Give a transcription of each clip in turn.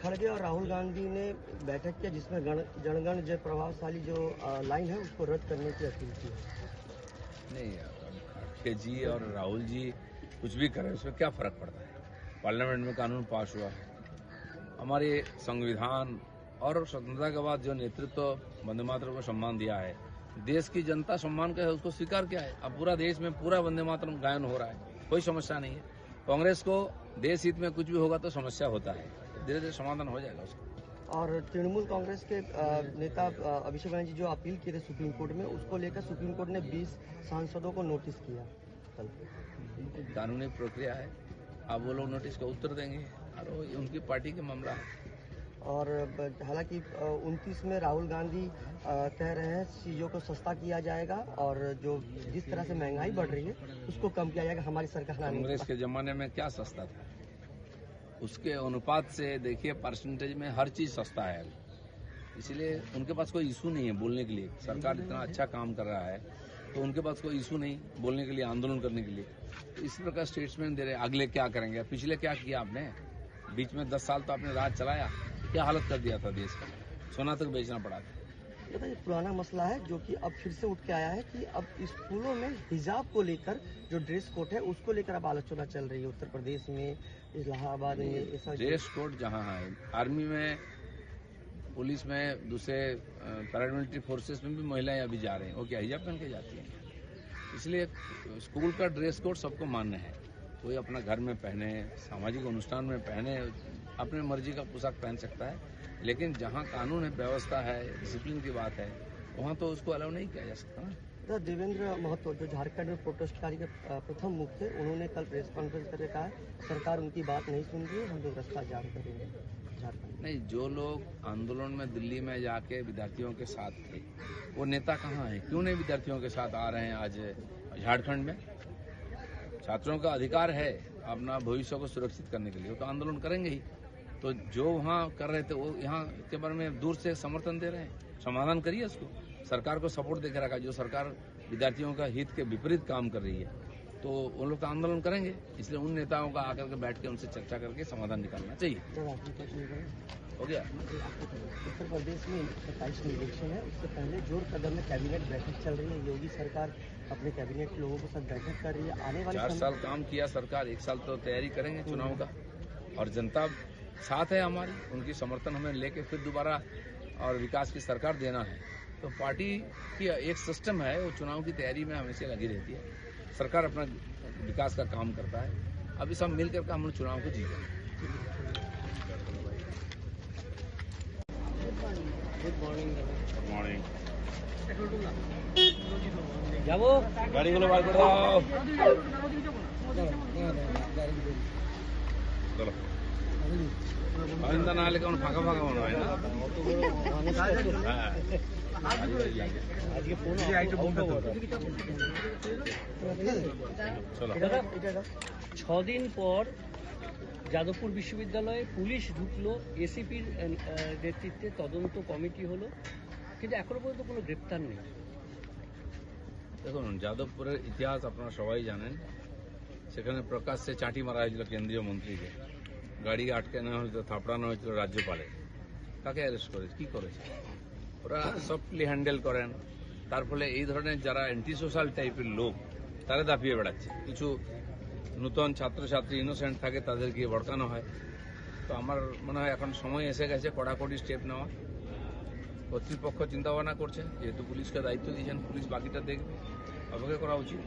खड़गे और राहुल गांधी ने बैठक किया जिसमें जनगण जय प्रभावशाली जो लाइन है उसको रद्द करने की अपील की। नहीं, खड़गे जी और राहुल जी कुछ भी करें उसमें क्या फर्क पड़ता है। पार्लियामेंट में कानून पास हुआ है, हमारे संविधान और स्वतंत्रता के बाद जो नेतृत्व वंदे मातरम को सम्मान दिया है, देश की जनता सम्मान का है उसको स्वीकार किया है। अब पूरा देश में पूरा वंदे मातरम गायन हो रहा है, कोई समस्या नहीं है। कांग्रेस को देश हित में कुछ भी होगा तो समस्या होता है, धीरे धीरे समाधान हो जाएगा उसका। और तृणमूल कांग्रेस के नेता अभिषेक बनर्जी जो अपील किए थे सुप्रीम कोर्ट में, उसको लेकर सुप्रीम कोर्ट ने 20 सांसदों को नोटिस किया कल। कानूनी प्रक्रिया है, अब वो लोग नोटिस का उत्तर देंगे और उनकी पार्टी का मामला है। और हालांकि 29 में राहुल गांधी कह रहे हैं चीज़ों को सस्ता किया जाएगा और जो जिस तरह से महंगाई बढ़ रही है उसको कम किया जाएगा हमारी सरकार। कांग्रेस के जमाने में क्या सस्ता था, उसके अनुपात से देखिए परसेंटेज में हर चीज सस्ता है, इसलिए उनके पास कोई इशू नहीं है बोलने के लिए। सरकार इतना अच्छा काम कर रहा है तो उनके पास कोई इशू नहीं बोलने के लिए, आंदोलन करने के लिए। तो इसी प्रकार स्टेटसमैन दे रहे, अगले क्या करेंगे, पिछले क्या किया आपने, बीच में 10 साल तो आपने राज चलाया, क्या हालत कर दिया था देश का, सोना तक बेचना पड़ा था। ये पुराना मसला है जो कि अब फिर से उठ के आया है कि अब स्कूलों में हिजाब को लेकर जो ड्रेस कोड है उसको लेकर अब आलोचना चल रही है उत्तर प्रदेश में, इलाहाबाद में। ऐसा ड्रेस कोड जहाँ है, आर्मी में, पुलिस में, दूसरे पैरामिलिट्री फोर्सेस में भी महिलाएं अभी जा रही हैं, वो क्या हिजाब पहन के जाती हैं। इसलिए स्कूल का ड्रेस कोड सबको मान्य है, कोई अपना घर में पहने, सामाजिक अनुष्ठान में पहने, अपने मर्जी का पोशाक पहन सकता है, लेकिन जहाँ कानून है, व्यवस्था है, डिसिप्लिन की बात है, वहाँ तो उसको अलाउ नहीं किया जा सकता ना। देवेंद्र महतो जो झारखंड में प्रोटेस्टकारी के प्रथम मुख थे, उन्होंने कल प्रेस कॉन्फ्रेंस करके कहा सरकार उनकी बात नहीं सुन रही है, हम लोग रास्ता जाम करेंगे झारखंड। नहीं, जो लोग आंदोलन में दिल्ली में जाके विद्यार्थियों के साथ थे वो नेता कहाँ हैं, क्यों नहीं विद्यार्थियों के साथ आ रहे हैं आज झारखंड में। छात्रों का अधिकार है अपना भविष्य को सुरक्षित करने के लिए, वो तो आंदोलन करेंगे ही। तो जो वहाँ कर रहे थे वो यहाँ के बारे में दूर से समर्थन दे रहे हैं, समाधान करिए उसको। सरकार को सपोर्ट देकर रखा, जो सरकार विद्यार्थियों का हित के विपरीत काम कर रही है तो वो लोग तो आंदोलन करेंगे, इसलिए उन नेताओं का आकर के बैठ के उनसे चर्चा करके समाधान निकालना चाहिए। हो गया। उत्तर प्रदेश में 27 में इलेक्शन है, उससे पहले जोर कदम में कैबिनेट बैठक चल रही है, योगी सरकार अपने कैबिनेट लोगों के साथ बैठक कर रही है। आने वाले 4 साल काम किया सरकार, 1 साल तो तैयारी करेंगे चुनाव का, और जनता साथ है हमारी, उनकी समर्थन हमें लेके फिर दोबारा और विकास की सरकार देना है। तो पार्टी की एक सिस्टम है, वो चुनाव की तैयारी में हमेशा लगी रहती है। सरकार अपना विकास का काम करता है, अभी सब मिलकर के हम चुनाव को जीतेंगे। Good morning. যাবো গাড়িগুলো বার করে দাও। চলো না হলে কেমন ফাঁকা ফাঁকা মনে হয় না। চলো। 6 দিন পর যাদবপুর বিশ্ববিদ্যালয়ে পুলিশ ঢুকলো, এসিপির নেতৃত্বে তদন্ত কমিটি হলো, কিন্তু এখনো পর্যন্ত কোনো গ্রেপ্তার নেই। দেখুন, যাদবপুরের ইতিহাস আপনারা সবাই জানেন, সেখানে প্রকাশ্যে চাঁটি মারা হয়েছিল কেন্দ্রীয় মন্ত্রীকে, গাড়ি আটকে নেওয়া হয়েছিল, থাপড়ানো হয়েছিল রাজ্যপালে। কাকে অ্যারেস্ট করেছে, কি করেছে? ওরা সফটলি হ্যান্ডেল করেন, তার ফলে এই ধরনের যারা অ্যান্টি সোশ্যাল টাইপের লোক তারা দাপিয়ে বেড়াচ্ছে। কিছু নূতন ছাত্রছাত্রী ইনোসেন্ট থাকে, তাদের গিয়ে ভড়কানো হয়। তো আমার মনে হয় এখন সময় এসে গেছে কড়াকড়ি স্টেপ নেওয়া। কর্তৃপক্ষ চিন্তা ভাবনা করছে, যেহেতু পুলিশকে দায়িত্ব দিয়েছেন, পুলিশ বাকিটা দেখবে, অপেক্ষা করা উচিত।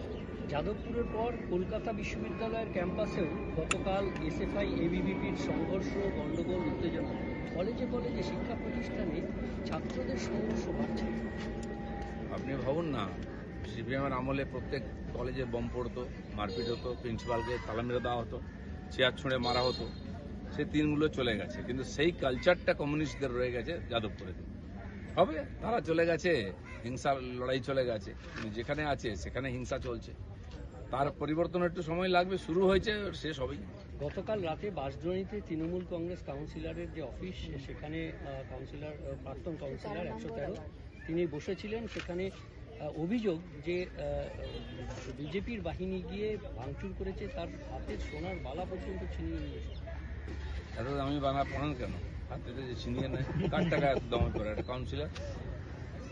যাদবপুরের পর কলকাতা বিশ্ববিদ্যালয়ের ক্যাম্পাসেও গতকাল এসএফআই এবিভিপির সংঘর্ষ, গণ্ডগোল, উত্তেজনা। কলেজে কলেজে শিক্ষা প্রতিষ্ঠানে ছাত্রদের সংঘর্ষ বাড়ছে। আপনি ভাবুন না, সিপিএমের আমলে প্রত্যেক কলেজে বম পড়তো, মারপিট হতো, প্রিন্সিপালকে তালা মেরে দেওয়া হতো, চেয়ার ছুঁড়ে মারা হতো। সেই দিনগুলো চলে গেছে, কিন্তু সেই কালচারটা কমিউনিস্টদের রয়ে গেছে যাদবপুরে। হবে, তারা চলে গেছে, হিংসার লড়াই চলে গেছে, যেখানে আছে সেখানে হিংসা চলছে। তার পরিবর্তন একটু সময় লাগবে, শুরু হয়েছে, শেষ হবেই। গতকাল রাতে বাঁশদ্রোণীতে তৃণমূল কংগ্রেস কাউন্সিলরের যে অফিস, সেখানে প্রাক্তন কাউন্সিলর 113 তিনি বসেছিলেন, সেখানে অভিযোগ যে বিজেপির বাহিনী গিয়ে ভাঙচুর করেছে, তার হাতের সোনার বালা পর্যন্ত ছিনিয়ে নিয়েছে। এত দামি বাংলা পড়ান কেন? হাতে যে ছিনিয়ে নেয়, কার টাকা এত দামি পড়ে? একটা কাউন্সিলর।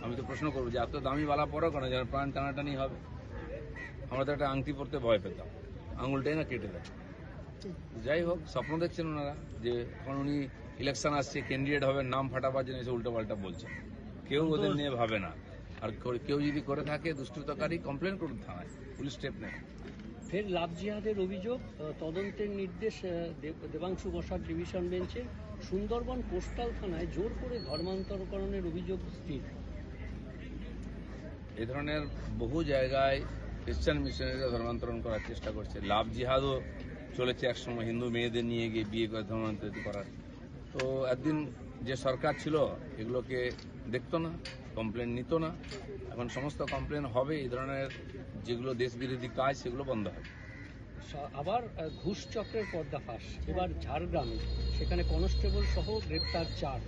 আমি তো প্রশ্ন করবো যে এত দামি বালা পড়ো কেন? যেন প্রাণ টানাটানি হবে। আমরা তো একটা আংটি পরতে ভয় পেতাম, আঙুলটাই না কেটে দেয়। যাই হোক, স্বপ্ন দেখছেন ওনারা যে এখন উনি ইলেকশন আসছে, ক্যান্ডিডেট হবে, নাম ফাটাবার জন্য এসে উল্টো পাল্টা বলছেন। কেউ ওদের নিয়ে ভাবে না। আর কেউ যদি করে থাকে দুষ্কৃতকারী, কমপ্লেন করুন থানায়, পুলিশ স্টেপ নেয়। ফের লাভ জিহাদের অভিযোগ, তদন্তের নির্দেশ দেবাংশু বসাক ডিভিশন বেঞ্চে। সুন্দরবন কোস্টাল থানায় জোর করে ধর্মান্তরকরণের অভিযোগ স্থির। এই ধরনের বহু জায়গায় খ্রিস্টান মিশনারিরা ধর্মান্তরণ করার চেষ্টা করছে। লাভ জিহাদও চলেছে একসময়, হিন্দু মেয়েদের নিয়ে গিয়ে বিয়ে করে ধর্মান্তরিত করার। তো একদিন যে সরকার ছিল এগুলোকে দেখতো না, কমপ্লেন নিত না। এখন সমস্ত কমপ্লেন হবে, এই ধরনের যেগুলো দেশবিরোধী কাজ সেগুলো বন্ধ হবে। আবার ঘুষ চক্রের পর্দাফাঁস এবার ঝাড়গ্রামে, সেখানে কনস্টেবল সহ গ্রেপ্তার 4।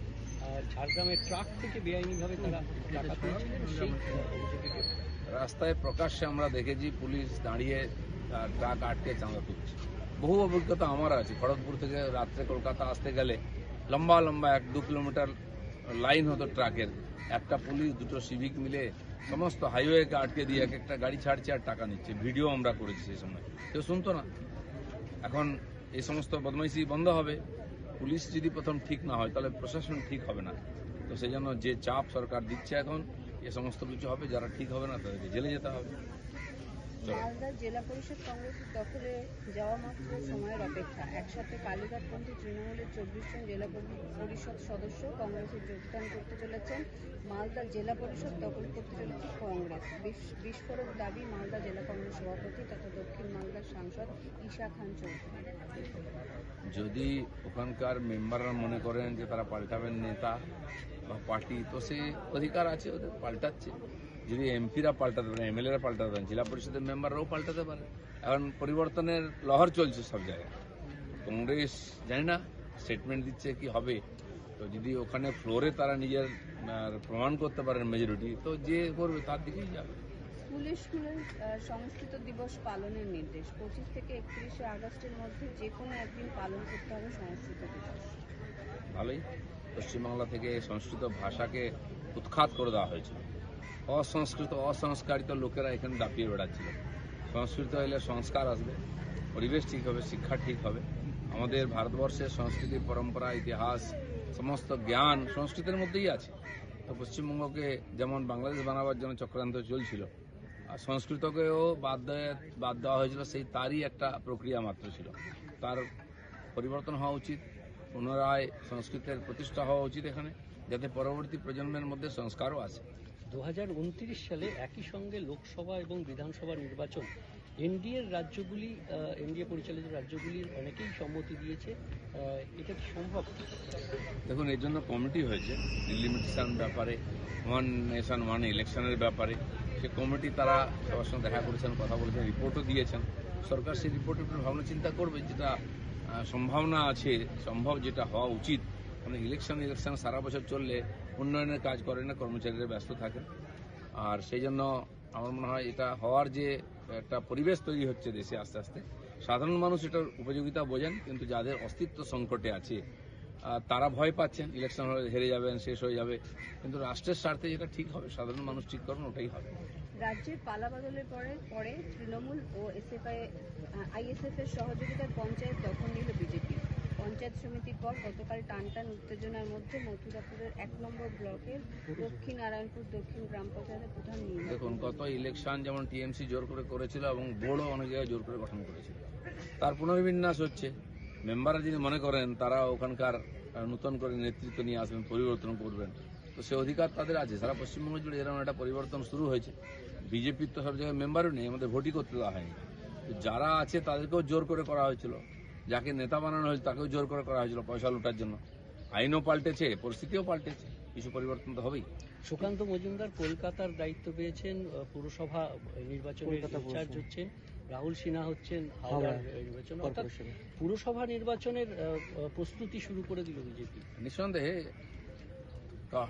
ঝাড়গ্রামের ট্রাক থেকে বেআইনিভাবে তারা টাকা তুলছিলেন, সেই অভিযোগে রাস্তায় প্রকাশ্যে আমরা দেখেছি পুলিশ দাঁড়িয়ে ট্রাক আটকে চাঁদা তুলছে। বহু অভিজ্ঞতা আমার আছে। খড়গপুর থেকে রাত্রে কলকাতা আসতে গেলে লম্বা লম্বা 1-2 কিলোমিটার লাইন হতো ট্রাকের। একটা পুলিশ, 2টো সিভিক মিলে সমস্ত হাইওয়েকে আটকে দিয়ে এক একটা গাড়ি ছাড়ছে আর টাকা নিচ্ছে। ভিডিও আমরা করেছি সেই সময়, কেউ শুনতো না। এখন এই সমস্ত বদমাইশি বন্ধ হবে। পুলিশ যদি প্রথম ঠিক না হয় তাহলে প্রশাসন ঠিক হবে না। তো সেই জন্য যে চাপ সরকার দিচ্ছে এখন, এ সমস্ত কিছু হবে। যারা ঠিক হবে না তাদেরকে জেলে যেতে হবে। মালদা জেলা পরিষদ কংগ্রেসের দখলে যাওয়া মাত্র সময়ের অপেক্ষা। একসাথে কালীঘাটপন্থী তৃণমূলের 24 জন জেলা পরিষদ সদস্য কংগ্রেসে যোগদান করতে চলেছেন। মালদা জেলা পরিষদ দখল করতে চলেছে কংগ্রেস। বিস্ফোরক দাবি মালদা জেলা কংগ্রেস সভাপতি তথা দক্ষিণ মালদার সাংসদ ঈশা খান চৌধুরী। যদি ওখানকার মেম্বাররা মনে করেন যে তারা পাল্টাবেন নেতা বা পার্টি, তো সে অধিকার আছে, ওদের পাল্টাচ্ছে। যদি এমপিরা পাল্টাতে পারেন, এমএলএরা পাল্টাতে পারেন, জেলা পরিষদের মেম্বাররাও পাল্টাতে পারে। এখন পরিবর্তনের লহর চলছে সব জায়গায়। কংগ্রেস জানি না স্টেটমেন্ট দিচ্ছে কি হবে। তো যদি ওখানে ফ্লোরে তারা নিজের প্রমাণ করতে পারেন মেজরিটি, তো যে করবে তার দিকেই যাবে। স্কুলে সংস্কৃত দিবস পালনের নির্দেশ। 25 থেকে 31শে আগস্টের মধ্যে যে কোনো একদিন পালন করতে হবে সংস্কৃত দিবস। ভালোই। পশ্চিমবাংলা থেকে সংস্কৃত ভাষাকে উৎখাত করে দেওয়া হয়েছিল। অসংস্কৃত অসংস্কারিত লোকেরা এখানে দাপিয়ে বেড়াচ্ছিল। সংস্কৃত এলে সংস্কার আসবে, পরিবেশ ঠিক হবে, শিক্ষা ঠিক হবে। আমাদের ভারতবর্ষের সংস্কৃতি, পরম্পরা, ইতিহাস, সমস্ত জ্ঞান সংস্কৃতের মধ্যেই আছে। তো পশ্চিমবঙ্গকে যেমন বাংলাদেশ বানাবার জন্য চক্রান্ত চলছিল, আর সংস্কৃতকেও বাদ দেওয়া হয়েছিল, সেই তারই একটা প্রক্রিয়া মাত্র ছিল। তার পরিবর্তন হওয়া উচিত, পুনরায় সংস্কৃতের প্রতিষ্ঠা হওয়া উচিত এখানে, যাতে পরবর্তী প্রজন্মের মধ্যে সংস্কারও আসে। 2029 সালে একই সঙ্গে লোকসভা এবং বিধানসভা নির্বাচন। এনডিএ পরিচালিত রাজ্যগুলির অনেকেই সম্মতি দিয়েছে। এটা কি সম্ভব? দেখুন, এর জন্য কমিটি হয়েছে ডিলিমিটেশন ব্যাপারে, ওয়ান নেশন ওয়ান ইলেকশনের ব্যাপারে। সে কমিটি তারা সবার সঙ্গে দেখা করেছেন, কথা বলেছেন, রিপোর্টও দিয়েছেন। সরকার সেই রিপোর্টের উপর ভাবনা চিন্তা করবে, যেটা সম্ভাবনা আছে, সম্ভব যেটা হওয়া উচিত। মানে ইলেকশন সারা বছর চললে উন্নয়নের কাজ করে না, কর্মচারীরা ব্যস্ত থাকেন। আর সেই জন্য আমার মনে হয় এটা হওয়ার যে একটা পরিবেশ তৈরি হচ্ছে দেশে আস্তে আস্তে, সাধারণ মানুষ এটার উপযোগিতা বোঝেন, কিন্তু যাদের অস্তিত্ব সংকটে আছে তারা ভয় পাচ্ছেন ইলেকশন হলে হেরে যাবেন, শেষ হয়ে যাবে। কিন্তু রাষ্ট্রের স্বার্থে যেটা ঠিক হবে, সাধারণ মানুষ ঠিক করবেন, ওটাই হবে। রাজ্যের পালাবদলের পরে তৃণমূল ও আইএসএফ এর সহযোগিতায় পঞ্চায়েত দখল নিল বিজেপি। পঞ্চায়েত সমিতির পর গতকাল টানটান উত্তেজনার মধ্যে মথুরাপুরের 1 নম্বর ব্লকের দক্ষিণ নারায়ণপুর দক্ষিণ গ্রাম পঞ্চায়েতের প্রধান নির্বাচন। দেখুন, গত ইলেকশন যেমন টিএমসি জোর করে করেছিল এবং বোর্ডও অনেক জায়গায় জোর করে গঠন করেছিল, তার পুনর্বিন্যাস হচ্ছে। মেম্বাররা যদি মনে করেন তারা ওখানকার নতুন করে নেতৃত্ব নিয়ে আসবেন, পরিবর্তন করবেন, তো সে অধিকার তাদের আছে। সারা পশ্চিমবঙ্গ জুড়ে এরকম একটা পরিবর্তন শুরু হয়েছে। বিজেপির তো সব জায়গায় মেম্বারও নেই, আমাদের ভোটই করতে দেওয়া হয়নি। যারা আছে তাদেরকেও জোর করে করা হয়েছিল, যাকে নেতা বানানো হয়েছিল তাকেও জোর করে করা হয়েছিল পয়সা লুটার জন্য। আইনও পাল্টেছে, পরিস্থিতিও পাল্টেছে, কিছু পরিবর্তন তো হবেই। সুকান্ত মজুমদার কলকাতার দায়িত্ব পেয়েছেন, পুরসভা নির্বাচনের ইনচার্জ হচ্ছেন। রাহুল সিনহা হচ্ছেন হাওড়ার নির্বাচন। অর্থাৎ পুরসভা নির্বাচনের প্রস্তুতি শুরু করে দিল বিজেপি। নিঃসন্দেহে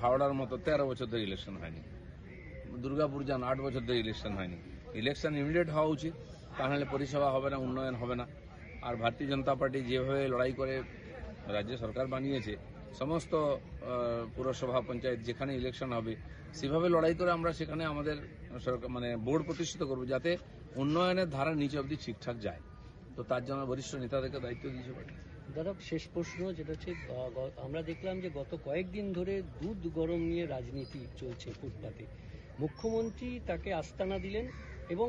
হাওড়ার মতো 13 বছর ধরে ইলেকশন হয়নি। দুর্গাপুর যান, 8 বছর ধরে ইলেকশন হয়নি। ইলেকশন ইমিডিয়েট হওয়া উচিত, তা নাহলে পরিষেবা হবে না, উন্নয়ন হবে না। আর ভারতীয় জনতা পার্টি যেভাবে লড়াই করে রাজ্য সরকার বানিয়েছে, সমস্ত পুরসভা পঞ্চায়েত যেখানে ইলেকশন হবে সেভাবে লড়াই করে আমরা সেখানে আমাদের সরকার মানে বোর্ড প্রতিষ্ঠিত করবো, যাতে উন্নয়নের ধারা নিচে অবধি ঠিকঠাক যায়। তো তার জন্য বরিষ্ঠ নেতাদেরকে দায়িত্ব দিয়েছে পার্টি। দাদা, শেষ প্রশ্ন যেটা হচ্ছে, আমরা দেখলাম যে গত কয়েকদিন ধরে দুধ গরম নিয়ে রাজনীতি চলছে ফুটপাতে। মুখ্যমন্ত্রী তাকে আস্তানা দিলেন এবং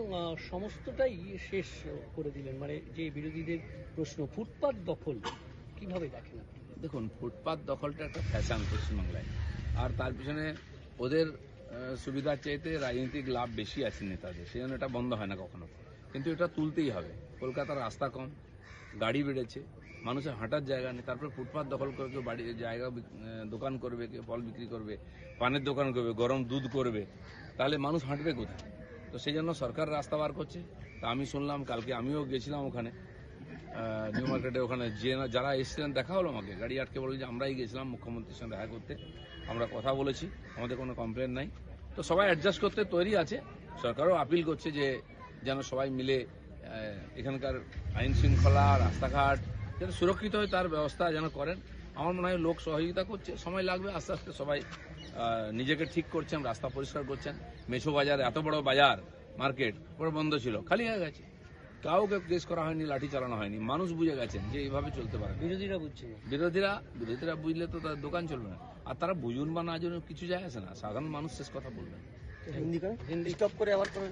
সমস্তটাই শেষ করে দিলেন, মানে যে বিরোধীদের প্রশ্ন ফুটপাত দখল কিভাবে দেখেন আপনি? দেখুন, ফুটপাত দখলটা একটা ফ্যাশন পশ্চিমবাংলায়, আর তার পিছনে ওদের সুবিধার চাইতে রাজনৈতিক লাভ বেশি আছে নেতাদের, সেই জন্য এটা বন্ধ হয় না কখনো। কিন্তু এটা তুলতেই হবে। কলকাতার রাস্তা কম, গাড়ি বেড়েছে, মানুষের হাঁটার জায়গা নেই, তারপরে ফুটপাত দখল করে কেউ বাড়ি জায়গা দোকান করবে, কেউ ফল বিক্রি করবে, পানের দোকান করবে, গরম দুধ করবে, তাহলে মানুষ হাঁটবে কোথায়? তো সেই জন্য সরকার রাস্তা বার করছে। তা আমি শুনলাম, কালকে আমিও গেছিলাম ওখানে নিউ মার্কেটে, ওখানে যে যারা এসেছিলেন দেখা হলো, আমাকে গাড়ি আটকে বলে যে আমরাই গেছিলাম মুখ্যমন্ত্রীর সঙ্গে দেখা করতে, আমরা কথা বলেছি, আমাদের কোনো কমপ্লেন নাই। তো সবাই অ্যাডজাস্ট করতে তৈরি আছে। সরকারও আপিল করছে যে যেন সবাই মিলে এখানকার আইন শৃঙ্খলা, রাস্তাঘাট যাতে সুরক্ষিত হয় তার ব্যবস্থা যেন করেন। আমার মনে হয় লোক সহযোগিতা করছে, সময় লাগবে, আস্তে আস্তে সবাই নিজেকে ঠিক করছেন, রাস্তা পরিষ্কার করছেন। মেছো বাজার, এত বড় বাজার মার্কেট পুরো বন্ধ ছিল, খালি হয়ে গেছে, কাউকে কেস করা হয়নি, লাঠি চালানো হয়নি। মানুষ বুঝে গেছেন যে এইভাবে চলতে পারে। বিরোধীরা বুঝছে না। বিরোধীরা বুঝলে তো তার দোকান চলবে না। আর তারা বুঝুন বা না জন্য কিছু যায় আসে না, সাধারণ মানুষ শেষ কথা বলবেন। हिंदी का स्टॉप करे आवाज करें।